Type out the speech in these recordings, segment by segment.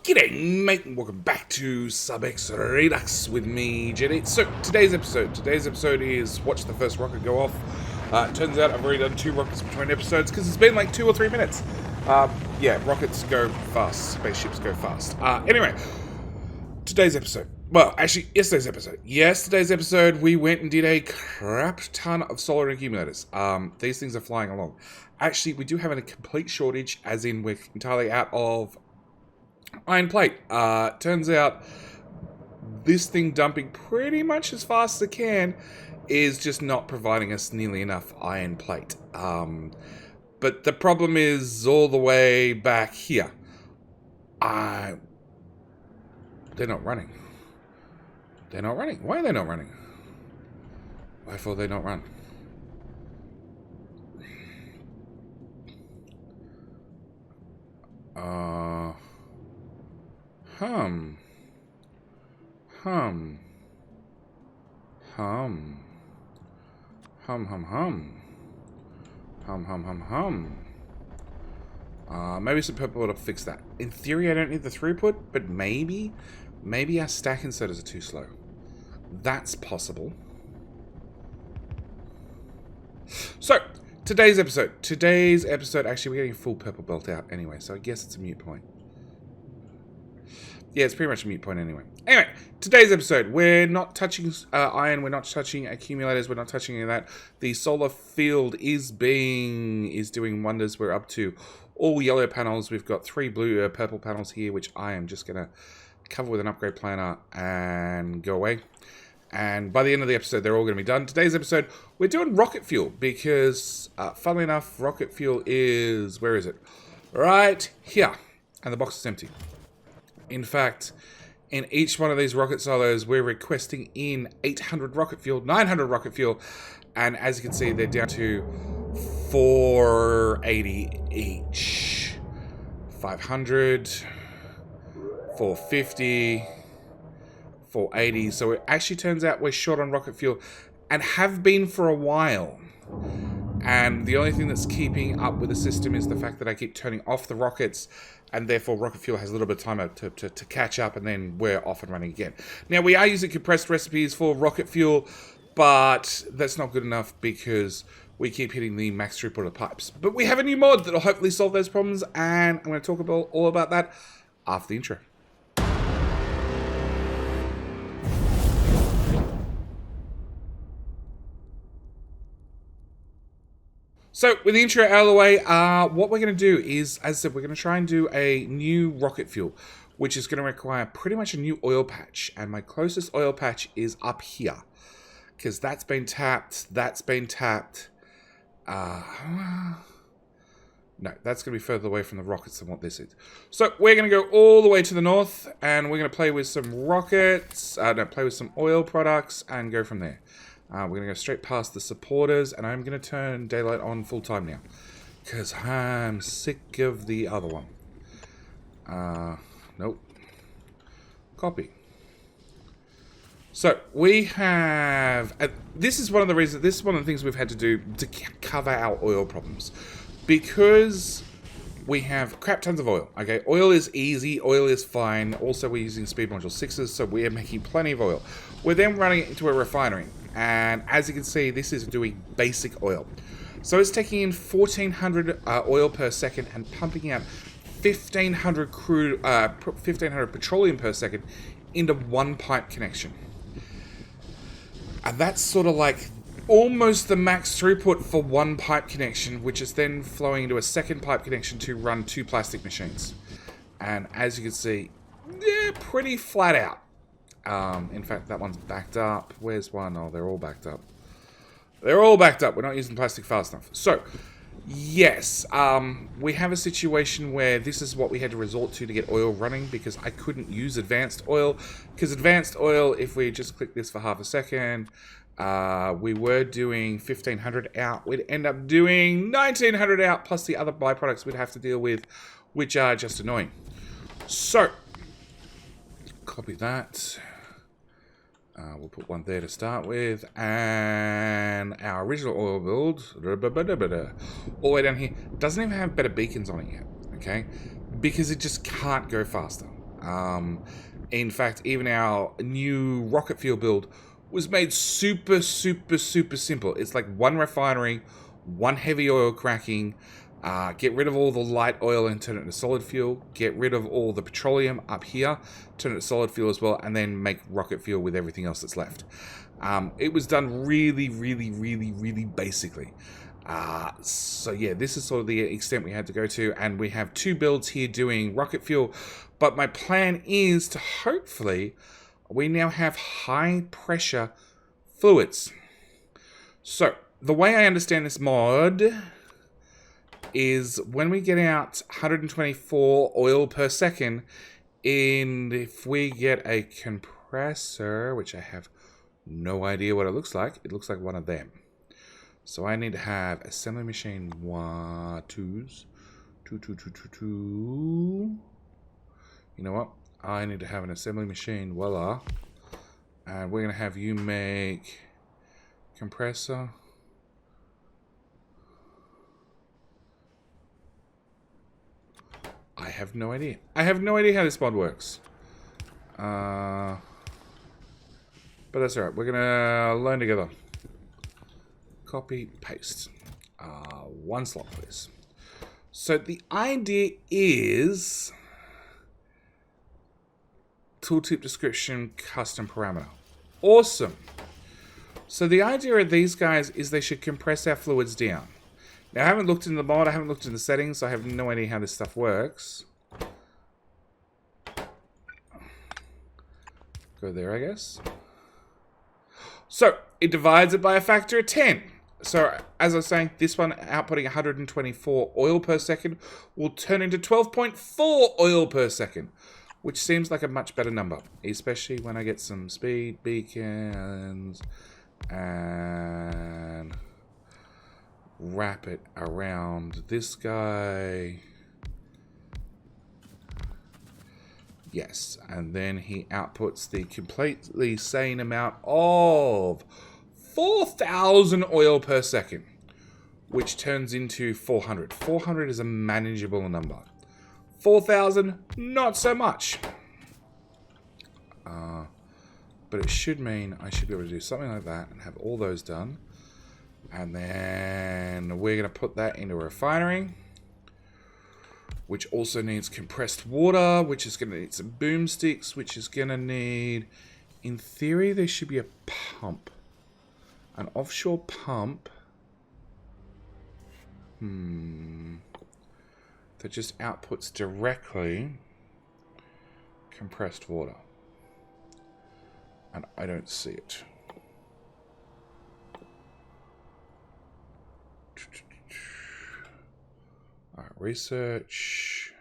G'day mate, and welcome back to SubX Redux with me, JD. So, today's episode is watch the first rocket go off. Turns out I've already done 2 rockets between episodes because it's been like 2 or 3 minutes. Yeah, rockets go fast, spaceships go fast. Anyway, today's episode. Well, actually, yesterday's episode. Yesterday's episode, we went and did a crap ton of solar accumulators. These things are flying along. Actually, we do have a complete shortage, as in we're entirely out of iron plate. Turns out this thing dumping pretty much as fast as it can is just not providing us nearly enough iron plate. But the problem is all the way back here. They're not running. They're not running. Why are they not running? Why for they not run? Hum. Maybe some purple will fix that. In theory, I don't need the throughput, but maybe our stack inserters are too slow. That's possible. So, today's episode, actually we're getting a full purple belt out anyway, so I guess it's a moot point. Yeah, it's pretty much a moot point anyway. Anyway, today's episode, we're not touching iron, we're not touching accumulators, we're not touching any of that. The solar field is doing wonders. We're up to all yellow panels. We've got 3 blue, purple panels here, which I am just going to cover with an upgrade planner and go away. And by the end of the episode, they're all going to be done. Today's episode, we're doing rocket fuel because, funnily enough, rocket fuel is, where is it? Right here. And the box is empty. In fact, in each one of these rocket silos, we're requesting in 800 rocket fuel, 900 rocket fuel, and as you can see, they're down to 480 each. 500, 450, 480. So it actually turns out we're short on rocket fuel, and have been for a while. And the only thing that's keeping up with the system is the fact that I keep turning off the rockets, and therefore rocket fuel has a little bit of time to catch up, and then we're off and running again. Now, we are using compressed recipes for rocket fuel, but that's not good enough because we keep hitting the max throughput of pipes. But we have a new mod that'll hopefully solve those problems, and I'm going to talk about all about that after the intro. So, with the intro out of the way, what we're going to do is, as I said, we're going to try and do a new rocket fuel, which is going to require pretty much a new oil patch. And my closest oil patch is up here, because that's been tapped, No, that's going to be further away from the rockets than what this is. So, we're going to go all the way to the north, and we're going to play with some rockets, play with some oil products, and go from there. We're going to go straight past the supporters, and I'm going to turn daylight on full time now, because I'm sick of the other one. Nope. Copy. So, we have... this is one of the things we've had to do to cover our oil problems. Because we have crap tons of oil. Okay, oil is easy, oil is fine. Also, we're using speed module 6s, so we are making plenty of oil. We're then running it into a refinery. And as you can see, this is doing basic oil. So it's taking in 1,400 oil per second and pumping out 1,500 petroleum per second into one pipe connection. And that's sort of like almost the max throughput for one pipe connection, which is then flowing into a second pipe connection to run 2 plastic machines. And as you can see, they're pretty flat out. In fact, that one's backed up. Where's one? Oh, they're all backed up. They're all backed up. We're not using plastic fast enough. So, yes, we have a situation where this is what we had to resort to get oil running because I couldn't use advanced oil. Because advanced oil, if we just click this for half a second, we were doing 1,500 out. We'd end up doing 1,900 out plus the other byproducts we'd have to deal with, which are just annoying. So, copy that. We'll put one there to start with, and our original oil build, all the way down here, doesn't even have better beacons on it yet, okay? Because it just can't go faster. In fact, even our new rocket fuel build was made super simple. It's like one refinery, one heavy oil cracking, get rid of all the light oil and turn it into solid fuel, get rid of all the petroleum up here, turn it to solid fuel as well, and then make rocket fuel with everything else that's left. It was done really basically. So yeah, this is sort of the extent we had to go to, and we have 2 builds here doing rocket fuel, but my plan is to hopefully we now have high pressure fluids. So the way I understand this mod is when we get out 124 oil per second, and if we get a compressor, which I have no idea what it looks like one of them. So I need to have assembly machine 2s. You know what? I need to have an assembly machine, voila. And we're going to have you make compressor. I have no idea. I have no idea how this mod works. But that's alright. We're going to learn together. Copy, paste. 1 slot, please. So the idea is tooltip description, custom parameter. Awesome. So the idea of these guys is they should compress our fluids down. Now I haven't looked in the mod, I haven't looked in the settings, so I have no idea how this stuff works. Go there, I guess. So it divides it by a factor of 10. So, as I was saying, this one outputting 124 oil per second will turn into 12.4 oil per second, which seems like a much better number, especially when I get some speed beacons and wrap it around this guy. Yes, and then he outputs the completely sane amount of 4,000 oil per second, which turns into 400. 400 is a manageable number. 4,000, not so much. But it should mean I should be able to do something like that and have all those done. And then we're going to put that into a refinery, which also needs compressed water, which is going to need some boomsticks, which is going to need, in theory, there should be a pump. An offshore pump that just outputs directly compressed water. And I don't see it. Alright, research.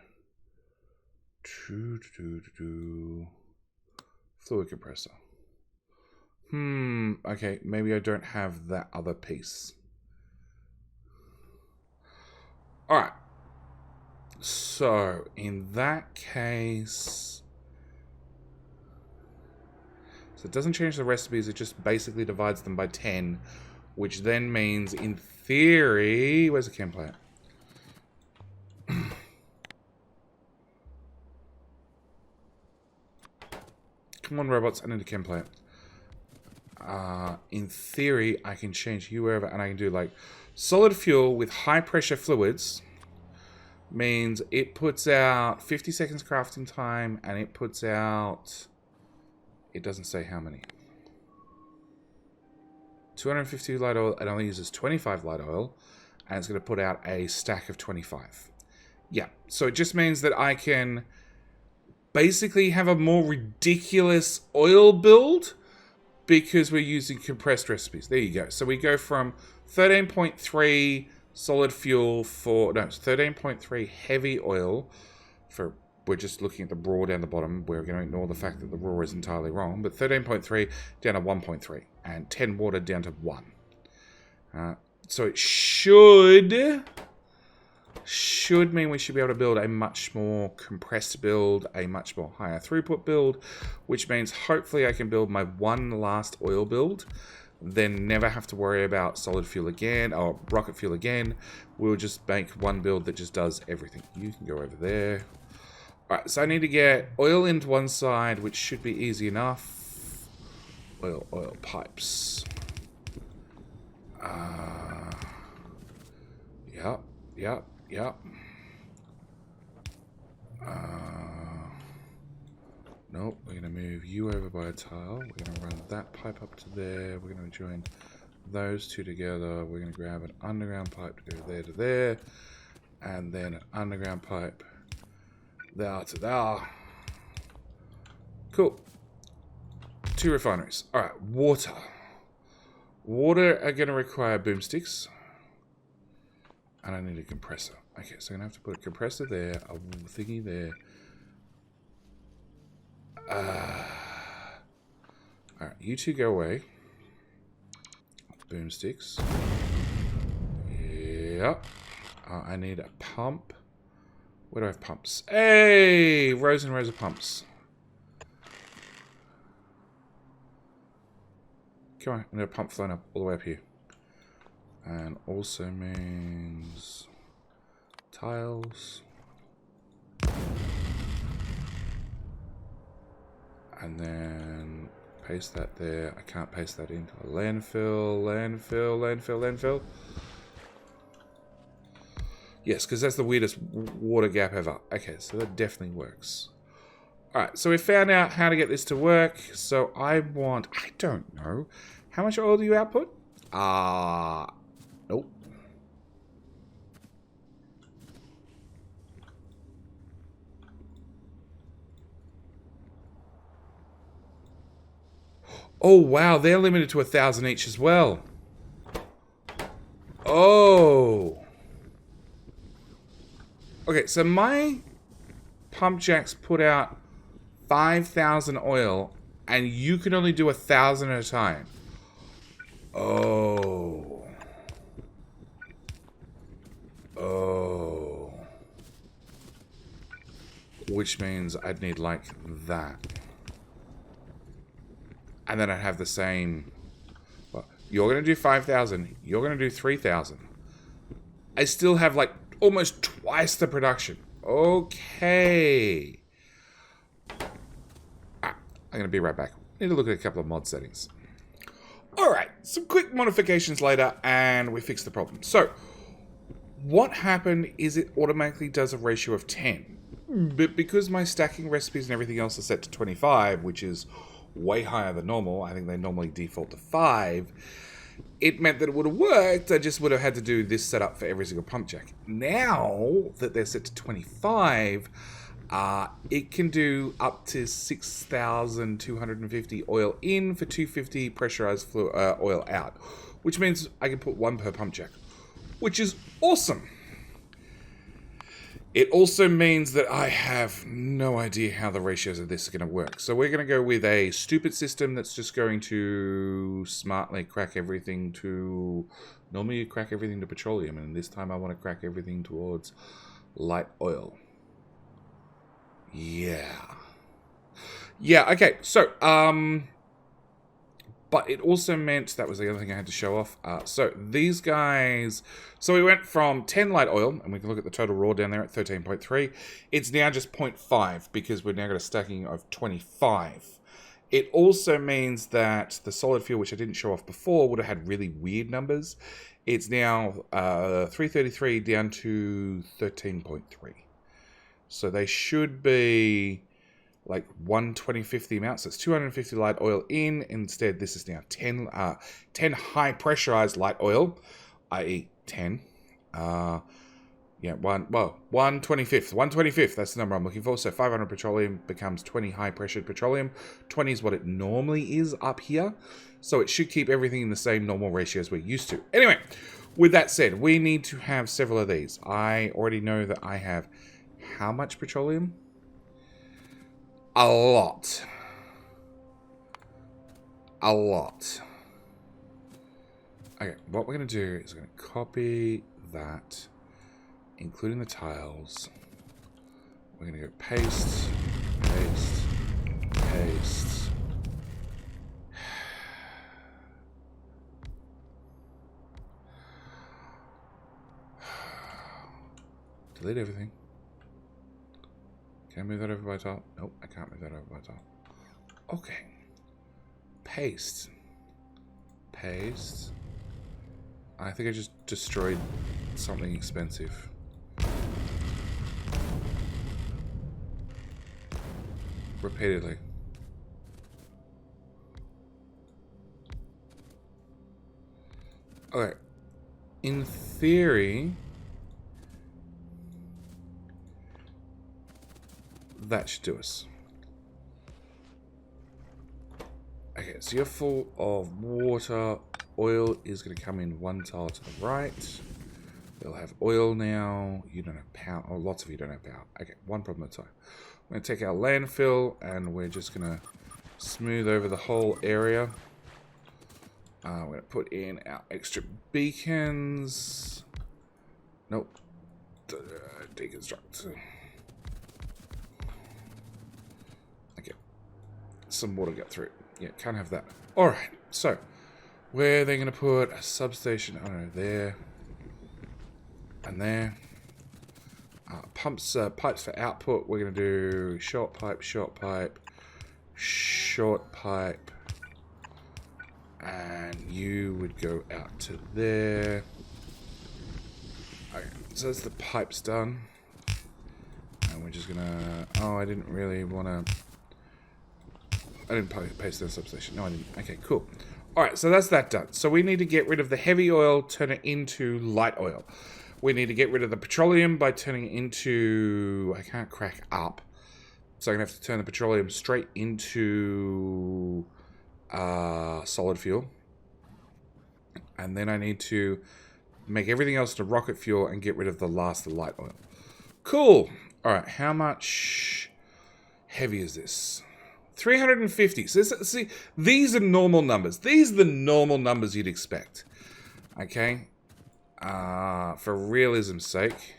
Fluid compressor. Okay, maybe I don't have that other piece. Alright. So, in that case... So it doesn't change the recipes, it just basically divides them by 10, which then means, in theory... Where's the chem plant? Come on, robots, I need a chem plant. In theory, I can change you wherever, and I can do like solid fuel with high pressure fluids. Means it puts out 50 seconds crafting time, and it puts out, it doesn't say how many. 250 light oil, it only uses 25 light oil, and it's going to put out a stack of 25. Yeah, so it just means that I can basically have a more ridiculous oil build because we're using compressed recipes. There you go. So we go from 13.3 solid fuel for, no, it's 13.3 heavy oil for, we're just looking at the raw down the bottom. We're going to ignore the fact that the raw is entirely wrong, but 13.3 down to 1.3 and 10 water down to 1. So it should mean we should be able to build a much more compressed build, a much more higher throughput build, which means hopefully I can build my one last oil build, then never have to worry about solid fuel again, or rocket fuel again. We'll just make one build that just does everything. You can go over there. Alright, so I need to get oil into one side, which should be easy enough. Oil pipes. Yep. Nope, we're going to move you over by a tile. We're going to run that pipe up to there. We're going to join those two together. We're going to grab an underground pipe to go there to there. And then an underground pipe there to there. Cool. 2 refineries. Alright, water. Water are going to require boomsticks. And I need a compressor. Okay, so I'm going to have to put a compressor there, a thingy there. Alright, you two go away. Boomsticks. Yep. I need a pump. Where do I have pumps? Hey! Rows and rows of pumps. Come on, I'm going to pump flowing up all the way up here. And also means tiles. And then paste that there. I can't paste that into a landfill. Yes, because that's the weirdest water gap ever. Okay, so that definitely works. Alright, so we found out how to get this to work. So I don't know. How much oil do you output? Nope. Oh, wow, they're limited to 1,000 each as well. Oh. Okay, so my pump jacks put out 5,000 oil, and you can only do 1,000 at a time. Oh. Oh. Which means I'd need like that. And then I'd have the same... Well, you're going to do 5,000. You're going to do 3,000. I still have like almost twice the production. Okay. I'm going to be right back. Need to look at a couple of mod settings. Alright, some quick modifications later and we fix the problem. So, what happened is it automatically does a ratio of 10. But because my stacking recipes and everything else are set to 25, which is way higher than normal, I think they normally default to 5, it meant that it would have worked, I just would have had to do this setup for every single pump jack. Now that they're set to 25, it can do up to 6,250 oil in for 250 pressurized oil out, which means I can put 1 per pump jack, which is awesome. It also means that I have no idea how the ratios of this are going to work. So we're going to go with a stupid system that's just going to smartly crack everything to... Normally you crack everything to petroleum, and this time I want to crack everything towards light oil. Yeah, okay, so, but it also meant, that was the other thing I had to show off, so these guys, so we went from 10 light oil, and we can look at the total raw down there at 13.3, it's now just 0.5, because we've now got a stacking of 25. It also means that the solid fuel, which I didn't show off before, would have had really weird numbers. It's now 333 down to 13.3. So they should be like 1/25 the amount. So it's 250 light oil in. Instead, this is now 10 high pressurized light oil, i.e. 10. 1/25th. 1/25th, that's the number I'm looking for. So 500 petroleum becomes 20 high pressured petroleum. 20 is what it normally is up here. So it should keep everything in the same normal ratios we're used to. Anyway, with that said, we need to have several of these. I already know that I have... How much petroleum? A lot. A lot. Okay, what we're going to do is we're going to copy that, including the tiles. We're going to go paste, paste, paste. Delete everything. Can I move that over by top? Nope, I can't move that over by top. Okay. Paste. Paste. I think I just destroyed something expensive. Repeatedly. Okay. In theory, that should do us. Okay, so you're full of water. Oil is going to come in one tile to the right. They'll have oil now. You don't have power. Oh, lots of you don't have power. Okay, one problem at a time. We're going to take our landfill and we're just going to smooth over the whole area. We're going to put in our extra beacons. Nope. Deconstruct. Okay. Some water got through. Yeah, can't have that. Alright, so where they're going to put a substation, I don't know, there and there. Pipes for output, we're going to do short pipe, short pipe, short pipe. And you would go out to there. Okay, so that's the pipes done. And we're just gonna... Oh, I didn't really want to... I didn't paste the substation. No, I didn't. Okay, cool. Alright, so that's that done. So we need to get rid of the heavy oil, turn it into light oil. We need to get rid of the petroleum by turning it into... I can't crack up. So I'm going to have to turn the petroleum straight into... solid fuel, and then I need to make everything else to rocket fuel and get rid of the last of the light oil. Cool. All right, how much heavy is this? 350. So see, these are normal numbers. These are the normal numbers you'd expect. Okay, for realism's sake.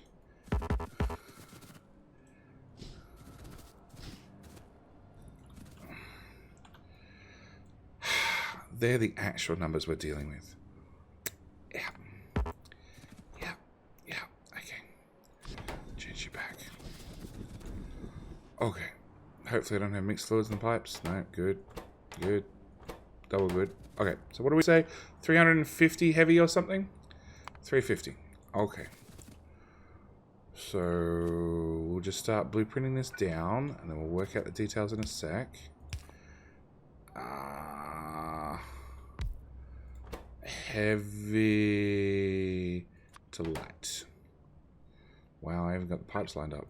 They're the actual numbers we're dealing with. Yeah. Yeah. Yeah. Okay. Change you back. Okay. Hopefully I don't have mixed fluids in the pipes. No. Good. Good. Double good. Okay. So what do we say? 350 heavy or something? 350. Okay. So we'll just start blueprinting this down and then we'll work out the details in a sec. Heavy to light. Wow, I haven't got the pipes lined up.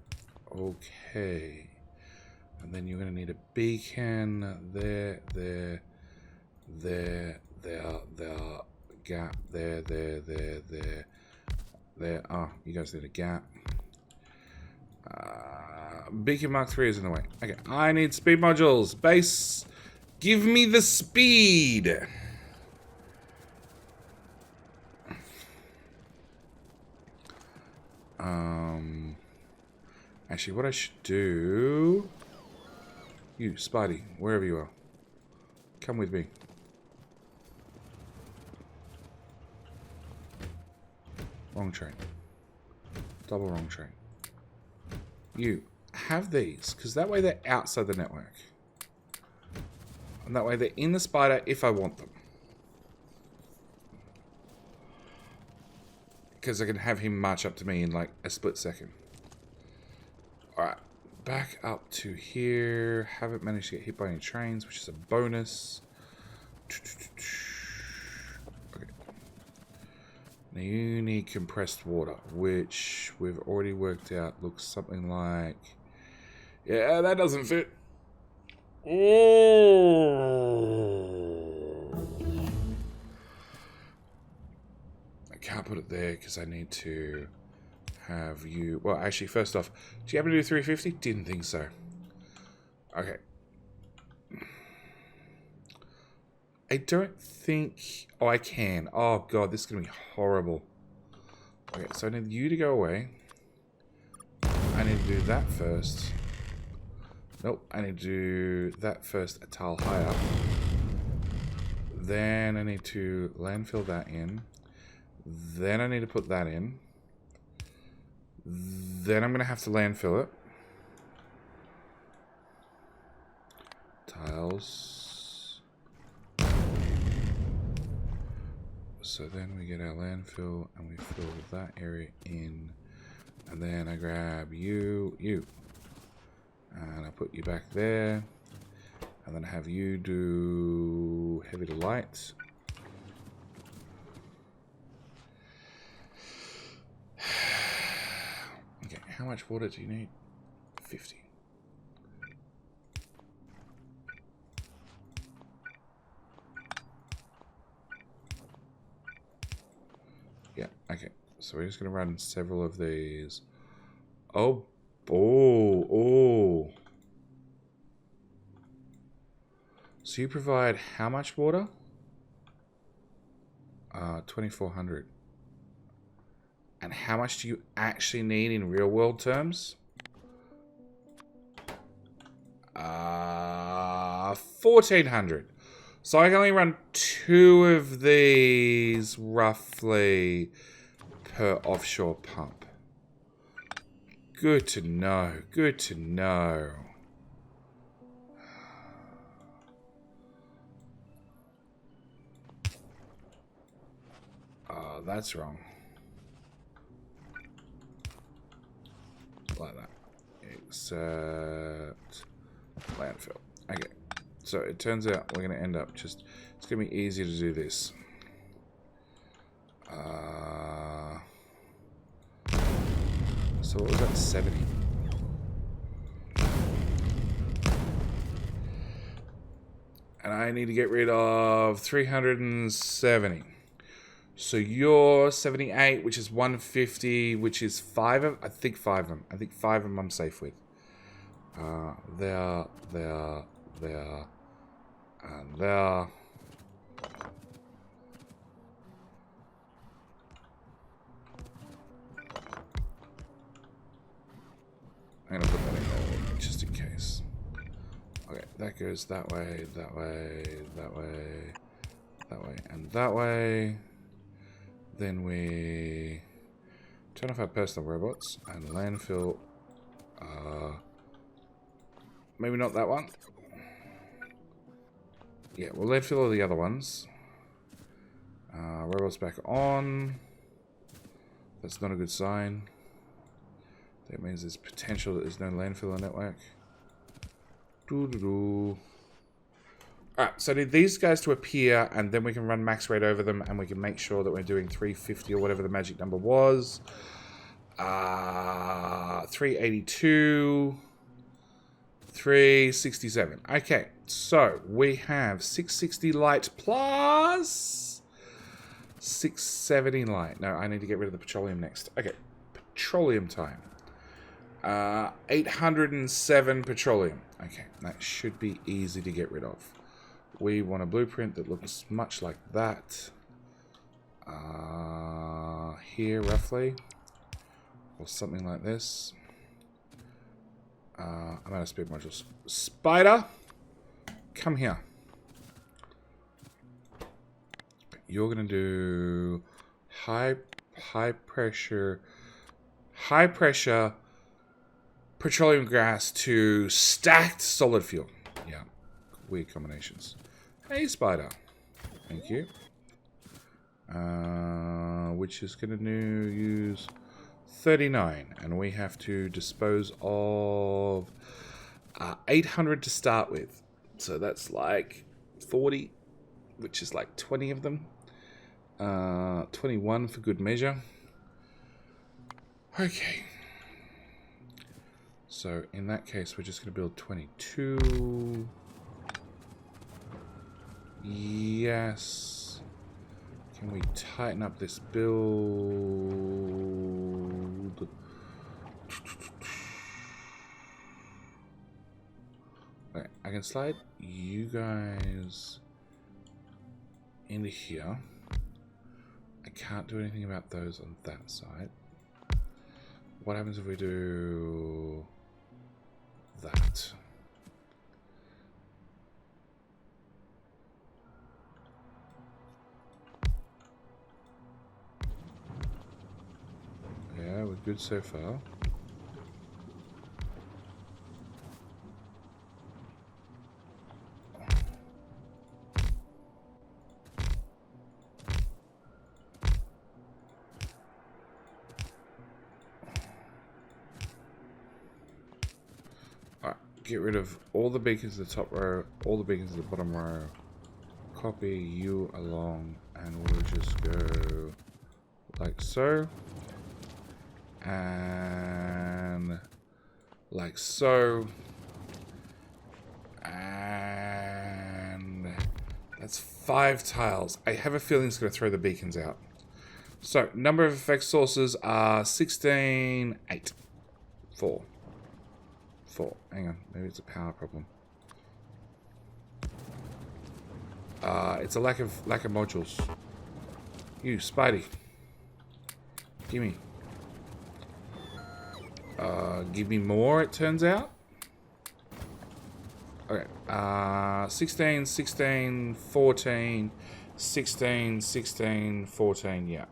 Okay. And then you're going to need a beacon there, there, there, there, gap, there, there, there, there, there. Oh, you guys need a gap. Beacon Mark 3 is in the way. Okay, I need speed modules. Base, give me the speed. Actually, what I should do... You, Spidey, wherever you are. Come with me. Wrong train. Double wrong train. You, have these, because that way they're outside the network. And that way they're in the spider if I want them. Because I can have him march up to me in like a split second. Alright, back up to here. Haven't managed to get hit by any trains, which is a bonus. Okay. Now you need compressed water, which we've already worked out looks something like... Yeah, that doesn't fit. Oh. I can't put it there because I need to have you... Well, actually, first off, do you happen to do 350? Didn't think so. Okay. I don't think... Oh, I can. Oh, God, this is going to be horrible. Okay, so I need you to go away. I need to do that first. Nope, I need to do that first a tile higher. Then I need to landfill that in. Then I need to put that in. Then I'm going to have to landfill it. tiles. So then we get our landfill and we fill that area in. And then I grab you. And I put you back there. And then have you do heavy to light. Okay, how much water do you need? 50. Yeah, okay. So we're just going to run several of these. Oh. So you provide how much water? 2,400. And how much do you actually need in real world terms? 1,400. So I can only run 2 of these roughly per offshore pump. Good to know. Good to know. Oh, that's wrong. Like that. Except landfill. Okay. So it turns out we're going to end up just... It's going to be easier to do this. So what was that? 70. And I need to get rid of 370. So you're 78, which is 150, which is 5 of... I think 5 of them. I think 5 of them I'm safe with. There, and there. I'm gonna put that in there just in case. Okay, that goes that way, that way, that way, that way, and that way. Then we turn off our personal robots and landfill. Maybe not that one. Yeah, we'll landfill all the other ones. Robots back on. That's not a good sign. That means there's potential that there's no landfill on the network. Alright, so I need these guys to appear, and then we can run max rate over them, and we can make sure that we're doing 350 or whatever the magic number was. 382. 367. Okay, so we have 660 light plus 670 light. No, I need to get rid of the petroleum next. Okay, petroleum time. 807 petroleum. Okay, that should be easy to get rid of. We want a blueprint that looks much like that. Here, roughly. Or something like this. I'm out of speed modules. Spider, come here. You're gonna do high pressure petroleum gas to stacked solid fuel. Yeah, weird combinations. Hey, Spider. Thank you. Which is gonna use 39, and we have to dispose of 800 to start with. So that's like 40, which is like 20 of them. 21 for good measure. Okay. So in that case, we're just going to build 22. Yes. Can we tighten up this build? Okay, I can slide you guys into here. I can't do anything about those on that side. What happens if we do that? Yeah, we're good so far. Get rid of all the beacons in the top row, all the beacons in the bottom row. Copy you along, and we'll just go like so. And like so. And that's 5 tiles. I have a feeling it's going to throw the beacons out. So, number of effect sources are 16, 8, 4. 4. Hang on, maybe it's a power problem. It's a lack of modules. You, Spidey. Gimme. Give me more, it turns out. Okay. 16, 16, 14, 16, 16, 14, yeah.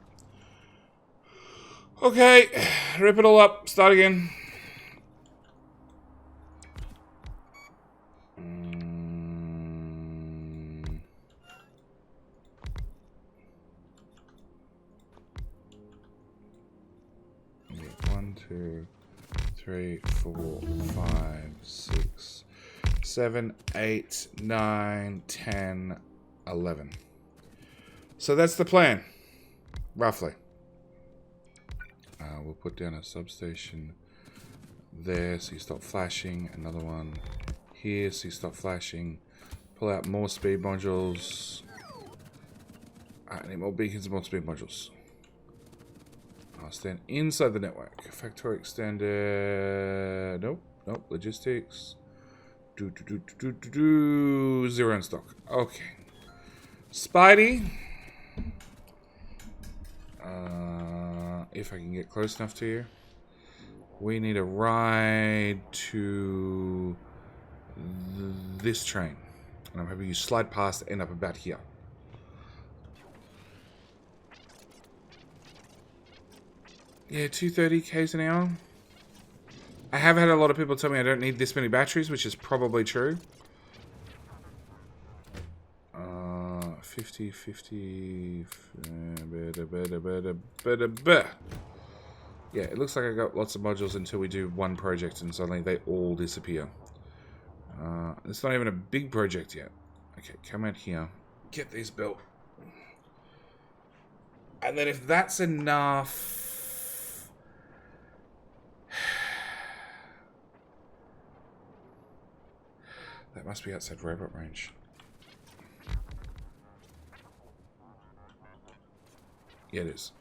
Okay, rip it all up, start again. Yeah, 1, 2, 3, 4, 5, 6, 7, 8, 9, 10, 11. So that's the plan, roughly. We'll put down a substation there so you stop flashing. Another one here so you stop flashing. Pull out more speed modules. I need more beacons and more speed modules. I'll stand inside the network. Factory extended. Nope. Nope. Logistics. Zero in stock. Okay. Spidey. If I can get close enough to you. We need a ride to this train. And I'm hoping you slide past and end up about here. Yeah, 230 k's an hour. I have had a lot of people tell me I don't need this many batteries, which is probably true. 50, 50. Yeah, it looks like I got lots of modules until we do one project and suddenly they all disappear. It's not even a big project yet. Okay, come out here. Get these built. And then if that's enough... That must be outside robot range. Yeah, it is.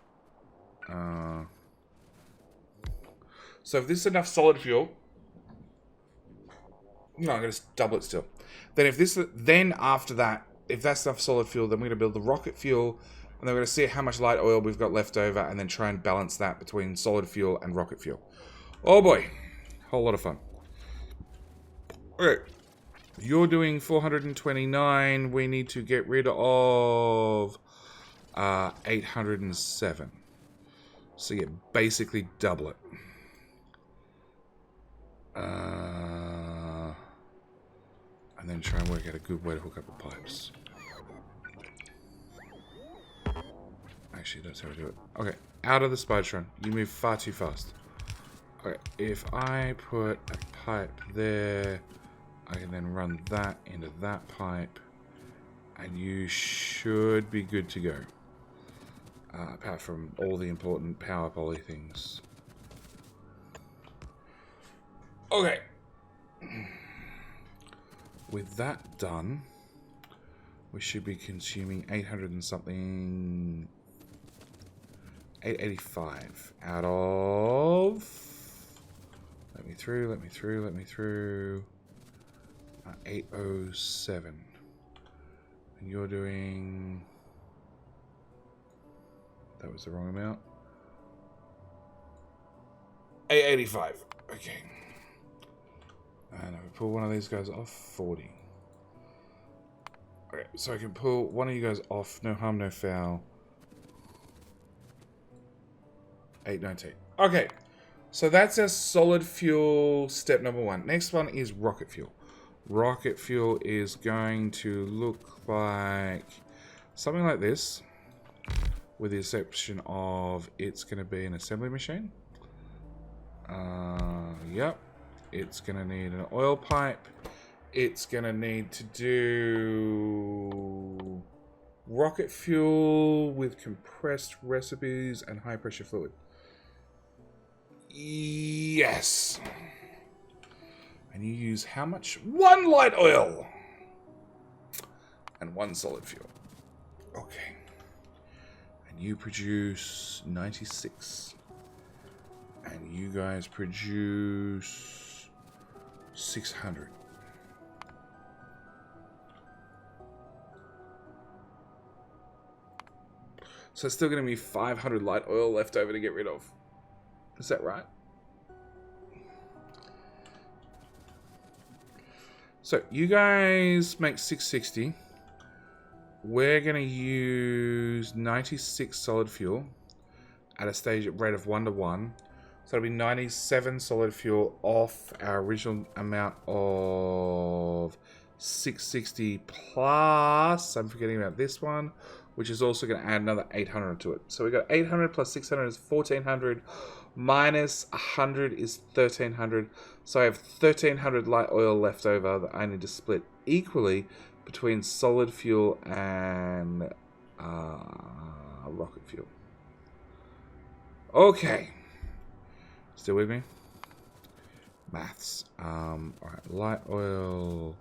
So if this is enough solid fuel... No, I'm going to double it still. Then after that, if that's enough solid fuel, then we're going to build the rocket fuel, and then we're going to see how much light oil we've got left over, and then try and balance that between solid fuel and rocket fuel. Oh boy, whole lot of fun. Okay, you're doing 429. We need to get rid of 807. So yeah, basically double it. And then try and work out a good way to hook up the pipes. Actually, that's how we do it. Okay, out of the Spidertron. You move far too fast. Okay, if I put a pipe there, I can then run that into that pipe, and you should be good to go. Apart from all the important power poly things. Okay. With that done, we should be consuming 800 and something... 885 out of... Let me through. 807. And you're doing... That was the wrong amount. 885. Okay. And if I pull one of these guys off, 40. Okay, so I can pull one of you guys off, no harm, no foul. 819. Okay, so that's our solid fuel step number 1. Next one is rocket fuel. Rocket fuel is going to look like something like this, with the exception of it's going to be an assembly machine. Yep. It's going to need an oil pipe. It's going to need to do rocket fuel with compressed recipes and high pressure fluid. Yes. And you use how much? 1 light oil and 1 solid fuel. Okay. And you produce 96. And you guys produce 600. So it's still going to be 500 light oil left over to get rid of. Is that right? So you guys make 660. We're going to use 96 solid fuel at a stage rate of 1 to 1. So it'll be 97 solid fuel off our original amount of 660 plus, I'm forgetting about this one, which is also going to add another 800 to it. So we got 800 plus 600 is 1400, minus 100 is 1300. So I have 1300 light oil left over that I need to split equally between solid fuel and rocket fuel. Okay. Still with me? Maths. Alright, light oil.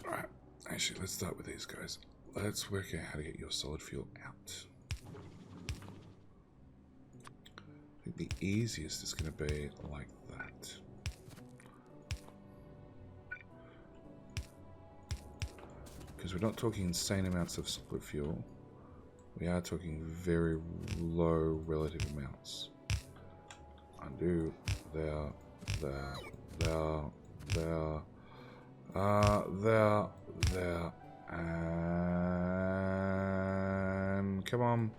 Alright, actually, let's start with these guys. Let's work out how to get your solid fuel out. I think the easiest is going to be like that. Because we're not talking insane amounts of solid fuel. We are talking very low relative amounts. Undo, there, and come on,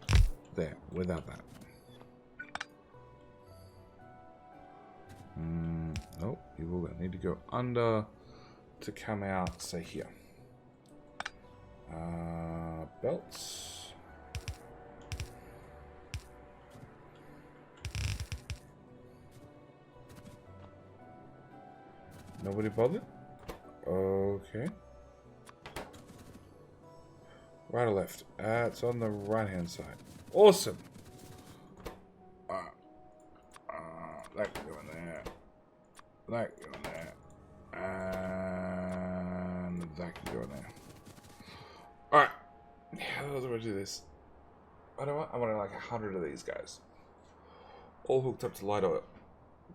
there, without that. Nope, you will need to go under to come out, say here. Belts. Nobody bothered? Okay. Right or left? It's on the right hand side. Awesome. That can go in there. That can go in there. And that can go in there. Alright. How do I do this? I don't want. I want like 100 of these guys. All hooked up to light oil.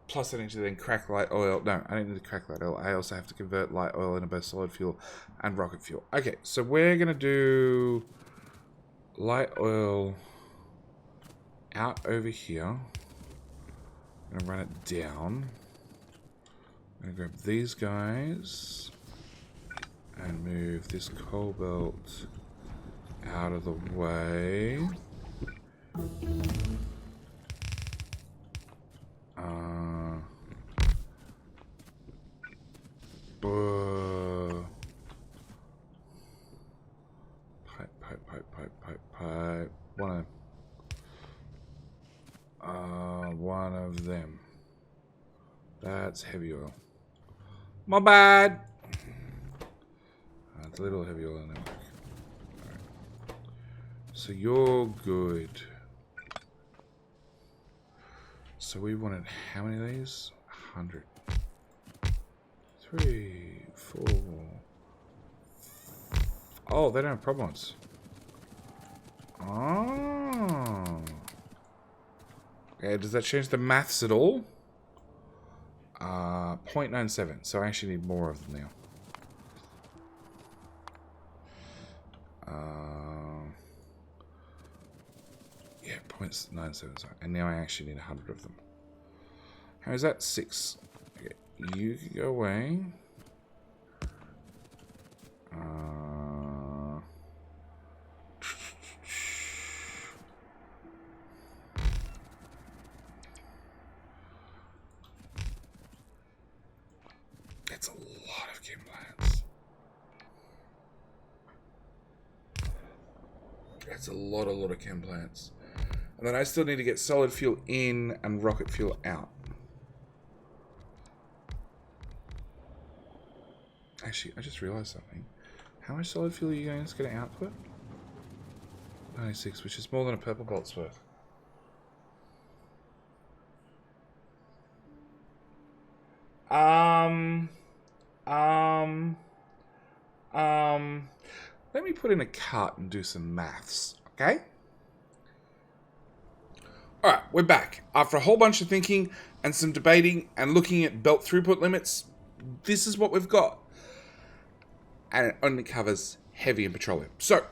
Plus I need to then crack light oil. No, I don't need to crack light oil. I also have to convert light oil into both solid fuel and rocket fuel. Okay, so we're going to do light oil out over here. I'm going to run it down. I'm going to grab these guys and move this cobalt out of the way. Pipe. One of them. That's heavy oil. My bad. It's a little heavy oil in there. Alright. So you're good. So we wanted how many of these? 100. 3, 4. Oh, they don't have problems. Oh. Okay, does that change the maths at all? 0.97. So I actually need more of them now. Yeah, 0.97. Sorry. And now I actually need 100 of them. How is that? 6. Okay, you can go away. It's a lot of chem plants. It's a lot of chem plants. And then I still need to get solid fuel in and rocket fuel out. Actually, I just realized something. How much solid fuel are you going to output? 96, which is more than a purple bolt's worth. Let me put in a cart and do some maths, okay? Alright, we're back. After a whole bunch of thinking and some debating and looking at belt throughput limits, this is what we've got. And it only covers heavy and petroleum. So,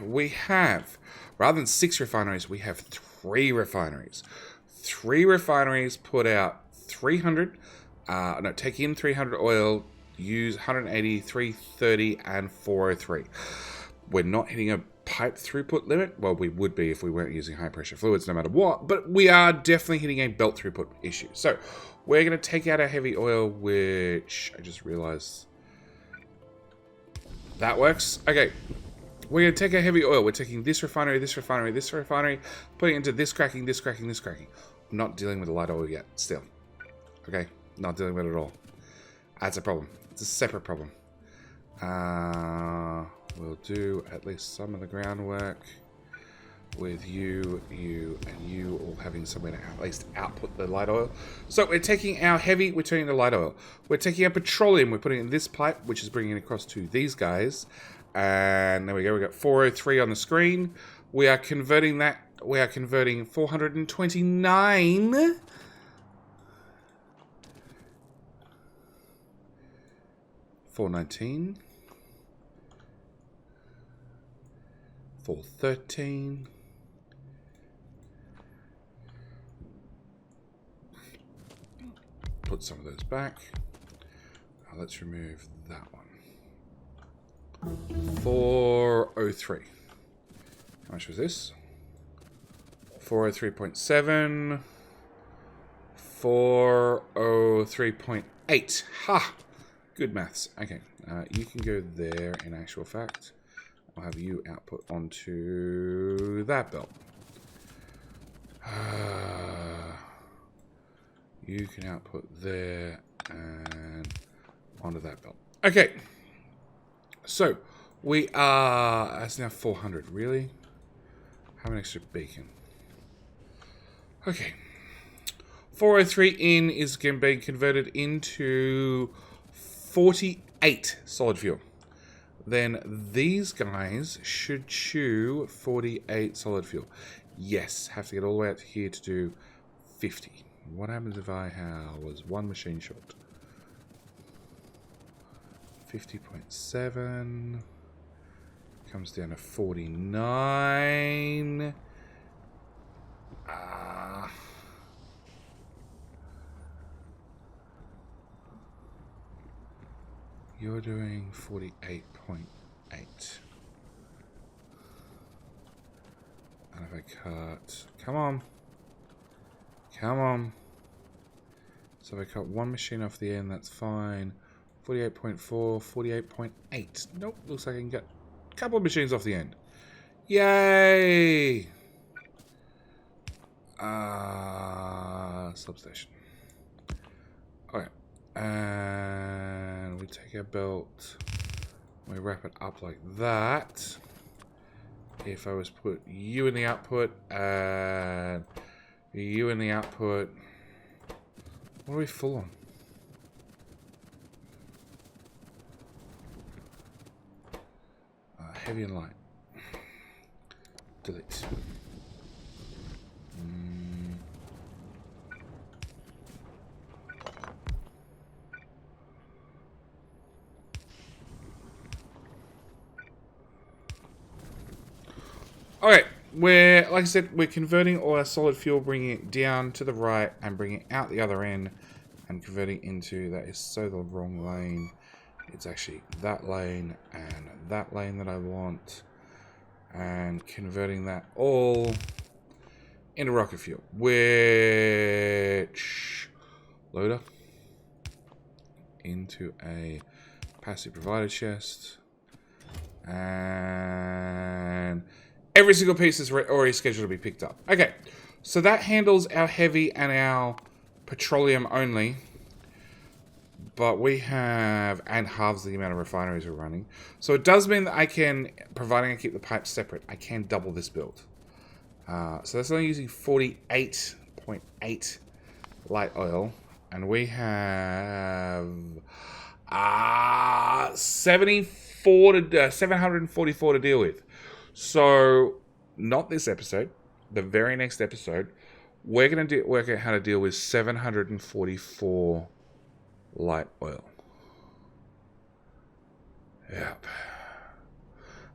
we have, rather than 6 refineries, we have 3 refineries. 3 refineries put out 300, take in 300 oil, use 180, 330, and 403. We're not hitting a pipe throughput limit. Well, we would be if we weren't using high pressure fluids no matter what, but we are definitely hitting a belt throughput issue. So, we're going to take out our heavy oil, which I just realized that works. Okay, we're going to take our heavy oil. We're taking this refinery, this refinery, this refinery, putting it into this cracking, this cracking, this cracking. I'm not dealing with the light oil yet, still. Okay, not dealing with it at all. That's a problem. It's a separate problem. We'll do at least some of the groundwork with you, and you all having somewhere to at least output the light oil. So we're taking our heavy, we're turning the light oil. We're taking our petroleum, we're putting it in this pipe, which is bringing it across to these guys. And there we go, we got 403 on the screen. We are converting that, we are converting 429. 419. 413. Put some of those back. Let's remove that one. 403. How much was this? 403.7. 403.8. Ha! Good maths. Okay, you can go there in actual fact. I'll have you output onto that belt. You can output there and onto that belt. Okay. So, we are... That's now 400. Really? Have an extra beacon. Okay. 403 in is again being converted into 48 solid fuel. Then these guys should chew 48 solid fuel. Yes, have to get all the way out to here to do 50. What happens if I was one machine short? 50.7 comes down to 49. You're doing 48.8. And if I cut... Come on. Come on. So if I cut one machine off the end, that's fine. 48.4, 48.8. Nope, looks like I can get a couple of machines off the end. Yay! Substation. Okay. And we take our belt, we wrap it up like that. If I was to put you in the output and you in the output, what are we full on? Heavy and light. Delete. Okay, like I said, we're converting all our solid fuel, bringing it down to the right and bringing it out the other end and converting into, that is so the wrong lane. It's actually that lane and that lane that I want, and converting that all into rocket fuel, which loader into a passive provider chest. And every single piece is already scheduled to be picked up. Okay, so that handles our heavy and our petroleum only. But we have, and halves the amount of refineries we're running. So it does mean that I can, providing I keep the pipes separate, I can double this build. So that's only using 48.8 light oil. And we have 744 to deal with. So, not this episode, the very next episode, we're going to work out how to deal with 744 light oil. Yep.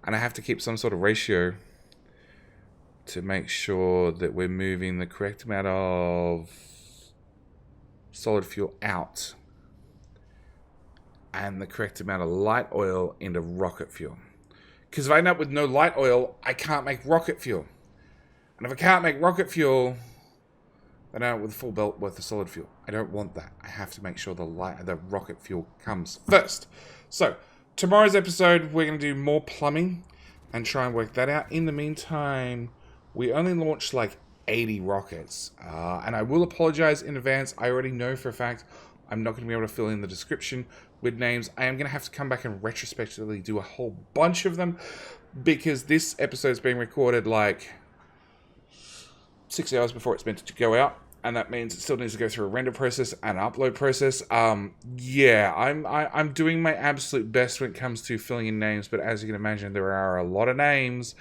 And I have to keep some sort of ratio to make sure that we're moving the correct amount of solid fuel out and the correct amount of light oil into rocket fuel. Because if I end up with no light oil, I can't make rocket fuel. And if I can't make rocket fuel, then I end up with a full belt worth of solid fuel. I don't want that. I have to make sure the rocket fuel comes first. So, tomorrow's episode, we're going to do more plumbing and try and work that out. In the meantime, we only launched like 80 rockets. And I will apologize in advance. I already know for a fact I'm not going to be able to fill in the description with names. I am going to have to come back and retrospectively do a whole bunch of them because this episode is being recorded like 6 hours before it's meant to go out. And that means it still needs to go through a render process and an upload process. Yeah, I'm doing my absolute best when it comes to filling in names. But as you can imagine, there are a lot of names.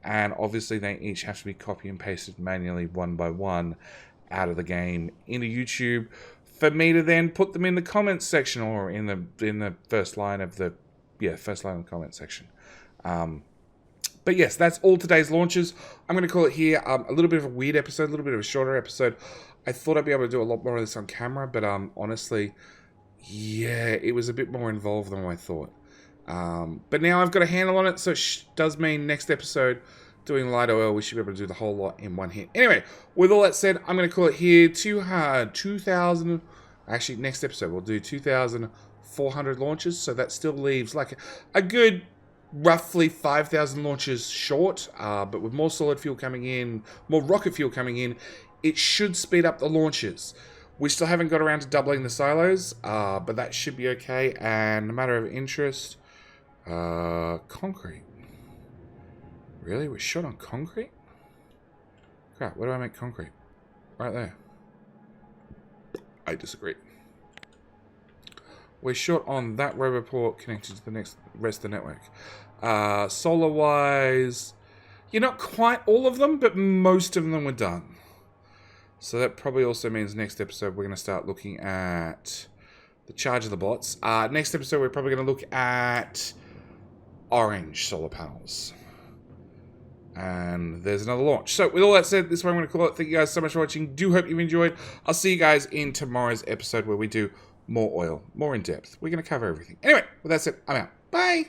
And obviously they each have to be copy and pasted manually one by one out of the game into YouTube for me to then put them in the comments section or in the first line of the comment section. But yes, that's all today's launches. I'm going to call it here. A little bit of a weird episode, a little bit of a shorter episode. I thought I'd be able to do a lot more of this on camera, but honestly, yeah, it was a bit more involved than I thought. But now I've got a handle on it, so it does mean next episode, doing light oil, we should be able to do the whole lot in one hit. Anyway, with all that said, I'm going to call it here. 2,000, actually, next episode, we'll do 2,400 launches, so that still leaves like a good roughly 5,000 launches short, but with more solid fuel coming in, more rocket fuel coming in, it should speed up the launches. We still haven't got around to doubling the silos, but that should be okay. And a matter of interest, concrete. Really? We're short on concrete? Crap, where do I make concrete? Right there. I disagree. We're short on that roboport connected to the next rest of the network. Solar-wise, you're not quite all of them, but most of them were done. So that probably also means next episode we're going to start looking at the charge of the bots. Next episode we're probably going to look at orange solar panels. And there's another launch. So with all that said, this is what I'm going to call it. Thank you guys so much for watching. Do hope you've enjoyed. I'll see you guys in tomorrow's episode where we do more oil, more in depth. We're going to cover everything. Anyway, with that said, I'm out. Bye!